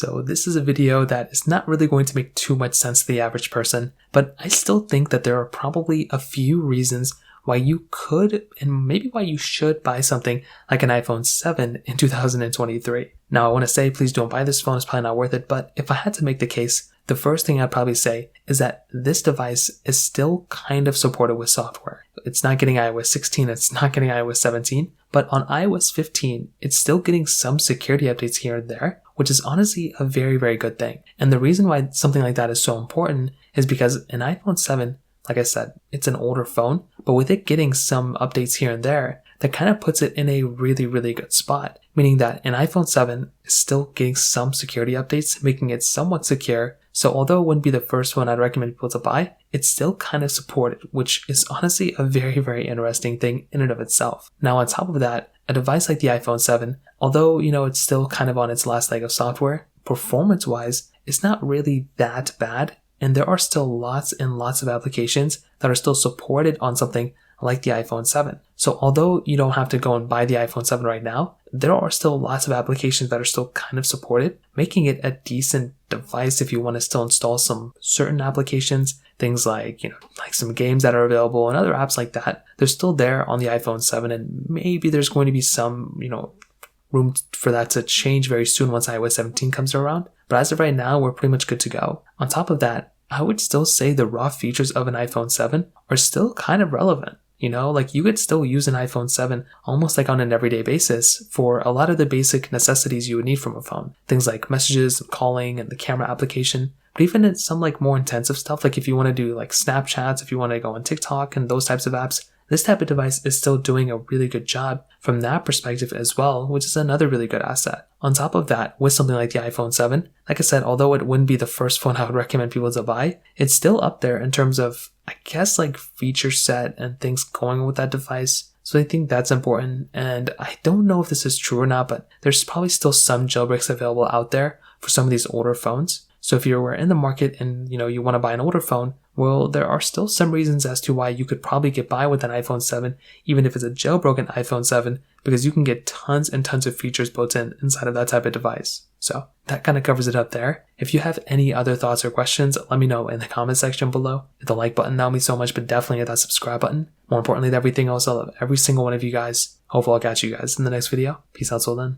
So this is a video that is not really going to make too much sense to the average person, but I still think that there are probably a few reasons why you could and maybe why you should buy something like an iPhone 7 in 2023. Now I want to say please don't buy this phone, it's probably not worth it, but if I had to make the case, the first thing I'd probably say is that this device is still kind of supported with software. It's not getting iOS 16, it's not getting iOS 17, but on iOS 15, it's still getting some security updates here and there, which is honestly a very, very good thing. And the reason why something like that is so important is because an iPhone 7, like I said, it's an older phone, but with it getting some updates here and there, that kind of puts it in a really, really good spot. Meaning that an iPhone 7 is still getting some security updates, making it somewhat secure. So although it wouldn't be the first one I'd recommend people to buy, it's still kind of supported, which is honestly a very, very interesting thing in and of itself. Now on top of that, a device like the iPhone 7, although, it's still kind of on its last leg of software, performance-wise, it's not really that bad. And there are still lots and lots of applications that are still supported on something like the iPhone 7. So although you don't have to go and buy the iPhone 7 right now, there are still lots of applications that are still kind of supported, making it a decent device if you want to still install some certain applications, things like, like some games that are available and other apps like that. They're still there on the iPhone 7, and maybe there's going to be some, room for that to change very soon once iOS 17 comes around. But as of right now, we're pretty much good to go. On top of that, I would still say the raw features of an iPhone 7 are still kind of relevant. Like you could still use an iPhone 7 almost like on an everyday basis for a lot of the basic necessities you would need from a phone. Things like messages, calling, and the camera application. But even in some like more intensive stuff, like if you want to do like Snapchats, if you want to go on TikTok and those types of apps, this type of device is still doing a really good job from that perspective as well, which is another really good asset. On top of that, with something like the iPhone 7, like I said, although it wouldn't be the first phone I would recommend people to buy, it's still up there in terms of, I guess, like feature set and things going with that device. So I think that's important. And I don't know if this is true or not, but there's probably still some jailbreaks available out there for some of these older phones. So if you were in the market and, you want to buy an older phone, well, there are still some reasons as to why you could probably get by with an iPhone 7, even if it's a jailbroken iPhone 7, because you can get tons and tons of features built in inside of that type of device. So that kind of covers it up there. If you have any other thoughts or questions, let me know in the comment section below. Hit the like button, that would mean so much, but definitely hit that subscribe button. More importantly than everything else, I love every single one of you guys. Hopefully I'll catch you guys in the next video. Peace out till then.